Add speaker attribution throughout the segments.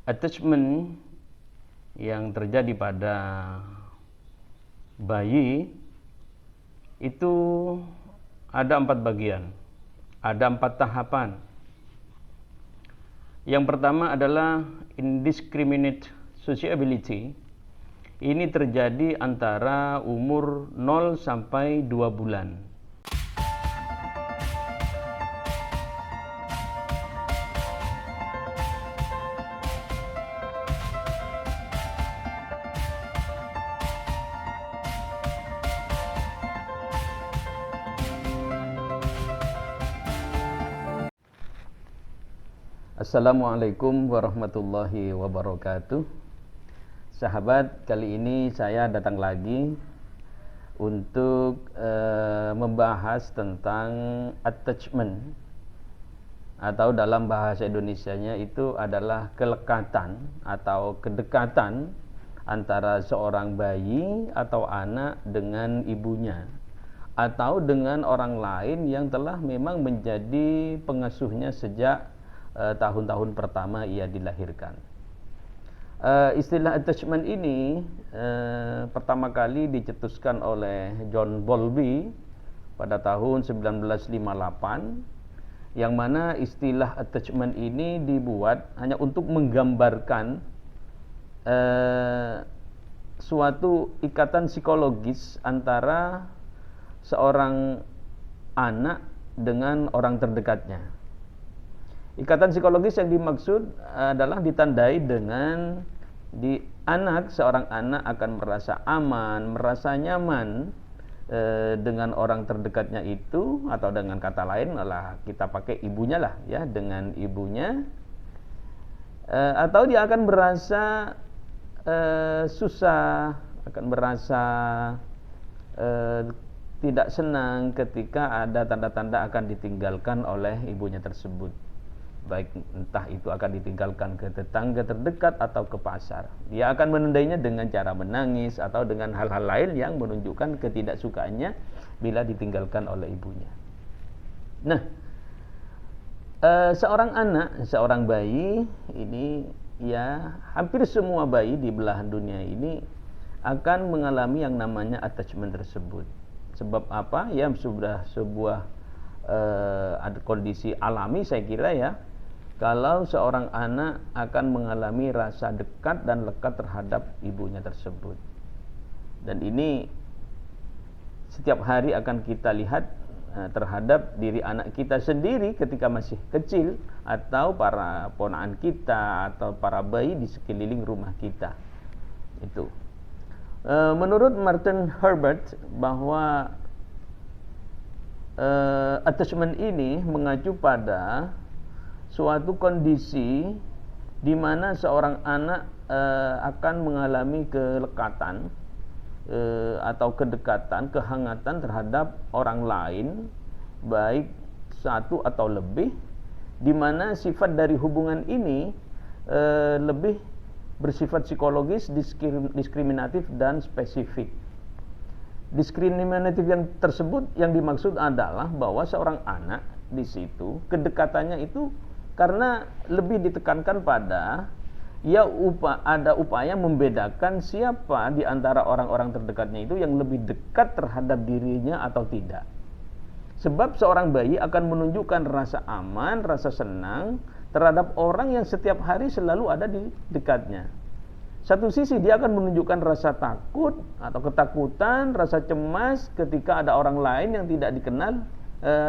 Speaker 1: attachment yang terjadi pada bayi itu ada 4 bagian, ada 4 tahapan. Yang pertama adalah indiscriminate sociability. Ini terjadi antara umur 0 sampai 2 bulan. Assalamualaikum warahmatullahi wabarakatuh. Sahabat, kali ini saya datang lagi untuk membahas tentang attachment, atau dalam bahasa Indonesianya itu adalah kelekatan atau kedekatan antara seorang bayi atau anak dengan ibunya, atau dengan orang lain yang telah memang menjadi pengasuhnya sejak tahun-tahun pertama ia dilahirkan. Istilah attachment ini pertama kali dicetuskan oleh John Bowlby pada tahun 1958, yang mana istilah attachment ini dibuat hanya untuk menggambarkan suatu ikatan psikologis antara seorang anak dengan orang terdekatnya. Ikatan psikologis yang dimaksud adalah ditandai dengan seorang anak akan merasa aman, merasa nyaman dengan orang terdekatnya itu, atau dengan kata lain adalah kita pakai ibunya lah ya, dengan ibunya, atau dia akan merasa susah, akan merasa tidak senang ketika ada tanda-tanda akan ditinggalkan oleh ibunya tersebut. Baik entah itu akan ditinggalkan ke tetangga terdekat atau ke pasar. Dia akan menundainya dengan cara menangis atau dengan hal-hal lain yang menunjukkan ketidaksukaannya bila ditinggalkan oleh ibunya. Nah, seorang anak, seorang bayi ini, ya hampir semua bayi di belahan dunia ini akan mengalami yang namanya attachment tersebut. Sebab apa? Ya sudah sebuah ada kondisi alami, saya kira ya, kalau seorang anak akan mengalami rasa dekat dan lekat terhadap ibunya tersebut. Dan ini setiap hari akan kita lihat terhadap diri anak kita sendiri ketika masih kecil, atau para ponakan kita, atau para bayi di sekeliling rumah kita. Itu menurut Martin Herbert bahwa attachment ini mengacu pada suatu kondisi di mana seorang anak akan mengalami kelekatan atau kedekatan, kehangatan terhadap orang lain, baik satu atau lebih, di mana sifat dari hubungan ini lebih bersifat psikologis, diskriminatif dan spesifik. Diskriminatif yang tersebut yang dimaksud adalah bahwa seorang anak di situ kedekatannya itu karena lebih ditekankan pada ada upaya membedakan siapa di antara orang-orang terdekatnya itu yang lebih dekat terhadap dirinya atau tidak. Sebab seorang bayi akan menunjukkan rasa aman, rasa senang terhadap orang yang setiap hari selalu ada di dekatnya. Satu sisi dia akan menunjukkan rasa takut atau ketakutan, rasa cemas ketika ada orang lain yang tidak dikenal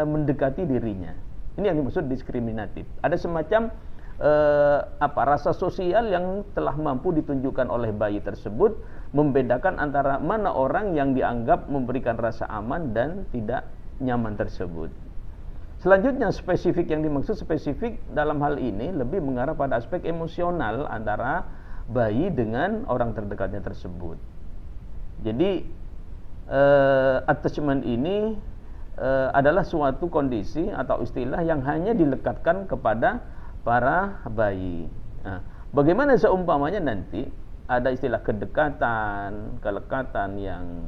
Speaker 1: mendekati dirinya. Ini yang dimaksud diskriminatif. Ada semacam rasa sosial yang telah mampu ditunjukkan oleh bayi tersebut, membedakan antara mana orang yang dianggap memberikan rasa aman dan tidak nyaman tersebut. Selanjutnya, spesifik yang dimaksud spesifik dalam hal ini lebih mengarah pada aspek emosional antara bayi dengan orang terdekatnya tersebut. Jadi attachment ini adalah suatu kondisi atau istilah yang hanya dilekatkan kepada para bayi. Nah, bagaimana seumpamanya nanti ada istilah kedekatan, kelekatan yang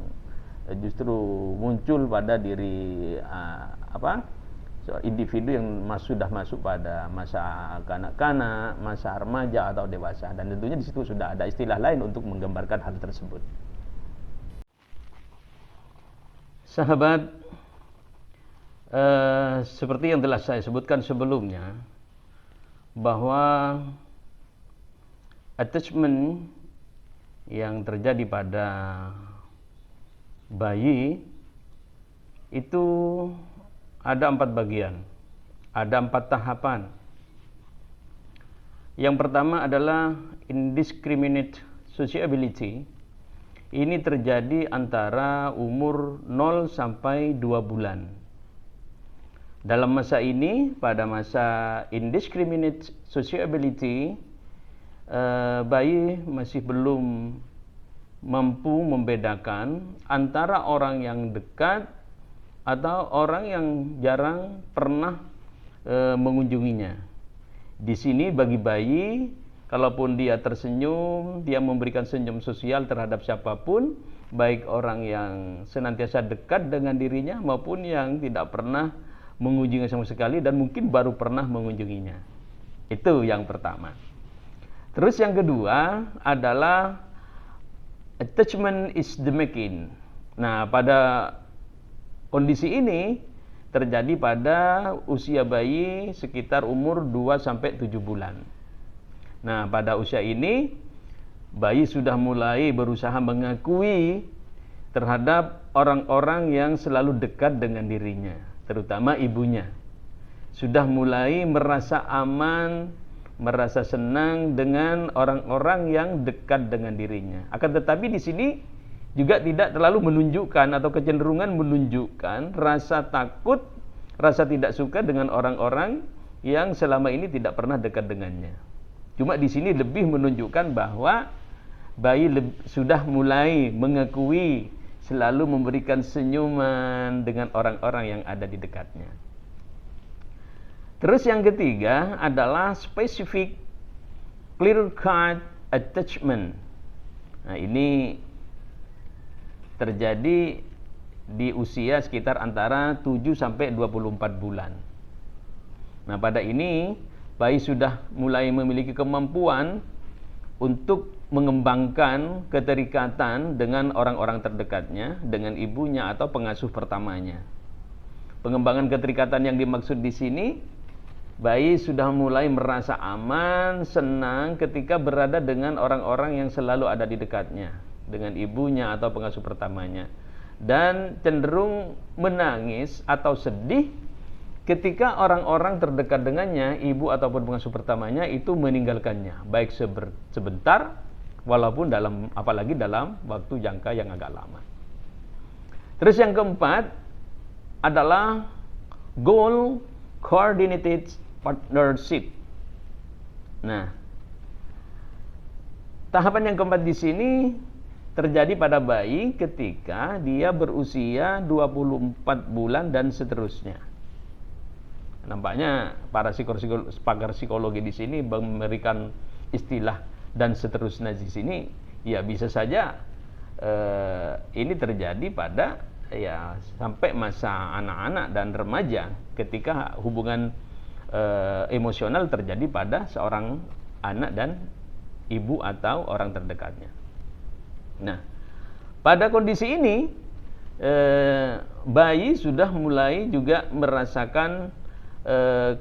Speaker 1: justru muncul pada diri individu yang sudah masuk pada masa kanak-kanak, masa remaja atau dewasa, dan tentunya di situ sudah ada istilah lain untuk menggambarkan hal tersebut. Sahabat, seperti yang telah saya sebutkan sebelumnya, bahwa attachment yang terjadi pada bayi itu ada 4 bagian, ada 4 tahapan. Yang pertama adalah indiscriminate sociability. Ini terjadi antara umur 0 sampai 2 bulan. Dalam masa ini, pada masa indiscriminate sociability, bayi masih belum mampu membedakan antara orang yang dekat atau orang yang jarang pernah mengunjunginya. Di sini bagi bayi, kalaupun dia tersenyum, dia memberikan senyum sosial terhadap siapapun, baik orang yang senantiasa dekat dengan dirinya maupun yang tidak pernah mengunjungi sama sekali dan mungkin baru pernah mengunjunginya. Itu yang pertama. Terus yang kedua adalah attachment is the making. Nah, pada kondisi ini terjadi pada usia bayi sekitar umur 2 sampai 7 bulan. Nah, pada usia ini bayi sudah mulai berusaha mengakui terhadap orang-orang yang selalu dekat dengan dirinya, terutama ibunya. Sudah mulai merasa aman, merasa senang dengan orang-orang yang dekat dengan dirinya. Akan tetapi di sini juga tidak terlalu menunjukkan atau kecenderungan menunjukkan rasa takut, rasa tidak suka dengan orang-orang yang selama ini tidak pernah dekat dengannya. Cuma di sini lebih menunjukkan bahwa bayi sudah mulai mengakui selalu memberikan senyuman dengan orang-orang yang ada di dekatnya. Terus yang ketiga adalah specific clear-cut attachment. Nah, ini terjadi di usia sekitar antara 7 sampai 24 bulan. Nah, pada ini bayi sudah mulai memiliki kemampuan untuk mengembangkan keterikatan dengan orang-orang terdekatnya, dengan ibunya atau pengasuh pertamanya. Pengembangan keterikatan yang dimaksud di sini, bayi sudah mulai merasa aman, senang ketika berada dengan orang-orang yang selalu ada di dekatnya, dengan ibunya atau pengasuh pertamanya, dan cenderung menangis atau sedih ketika orang-orang terdekat dengannya, ibu ataupun pengasuh pertamanya itu meninggalkannya, baik sebentar, walaupun apalagi dalam waktu jangka yang agak lama. Terus yang keempat adalah goal coordinated partnership. Nah, tahapan yang keempat di sini terjadi pada bayi ketika dia berusia 24 bulan dan seterusnya. Nampaknya para pakar psikologi di sini memberikan istilah dan seterusnya di sini, ya bisa saja ini terjadi pada sampai masa anak-anak dan remaja ketika hubungan emosional terjadi pada seorang anak dan ibu atau orang terdekatnya. Nah, pada kondisi ini bayi sudah mulai juga merasakan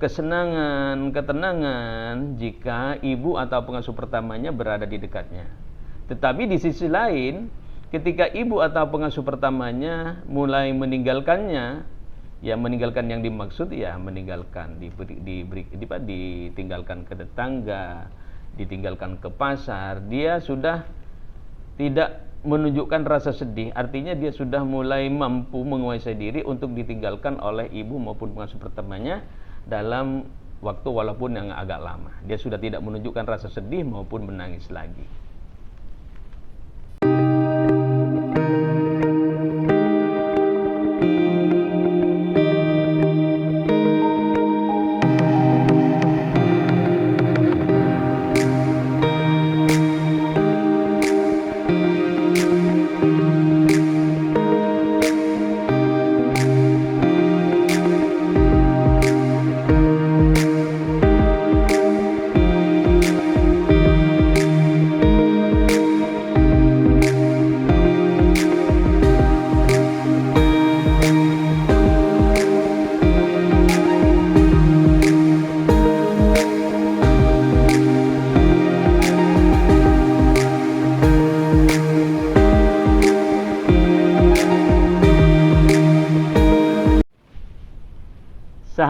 Speaker 1: kesenangan, ketenangan jika ibu atau pengasuh pertamanya berada di dekatnya. Tetapi di sisi lain, ketika ibu atau pengasuh pertamanya mulai meninggalkannya, ya meninggalkan yang dimaksud ya meninggalkan, ditinggalkan ke tetangga, ditinggalkan ke pasar, dia sudah tidak menunjukkan rasa sedih, artinya dia sudah mulai mampu menguasai diri untuk ditinggalkan oleh ibu maupun pengasuh pertamanya dalam waktu walaupun yang agak lama. Dia sudah tidak menunjukkan rasa sedih maupun menangis lagi.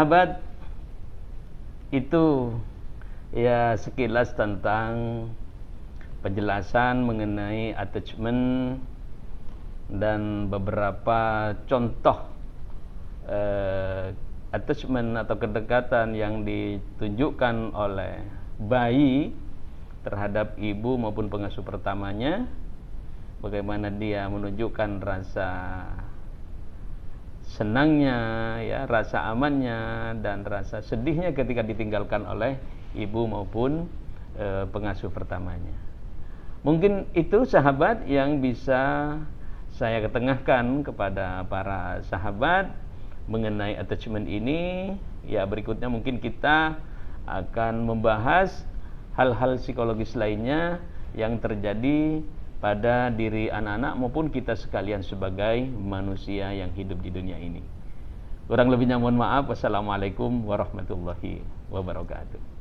Speaker 1: sahabat, itu ya sekilas tentang penjelasan mengenai attachment dan beberapa contoh attachment atau kedekatan yang ditunjukkan oleh bayi terhadap ibu maupun pengasuh pertamanya, bagaimana dia menunjukkan rasa senangnya, ya, rasa amannya dan rasa sedihnya ketika ditinggalkan oleh ibu maupun pengasuh pertamanya. Mungkin itu sahabat yang bisa saya ketengahkan kepada para sahabat mengenai attachment ini. Ya, berikutnya mungkin kita akan membahas hal-hal psikologis lainnya yang terjadi pada diri anak-anak maupun kita sekalian sebagai manusia yang hidup di dunia ini. Kurang lebihnya mohon maaf. Wassalamualaikum warahmatullahi wabarakatuh.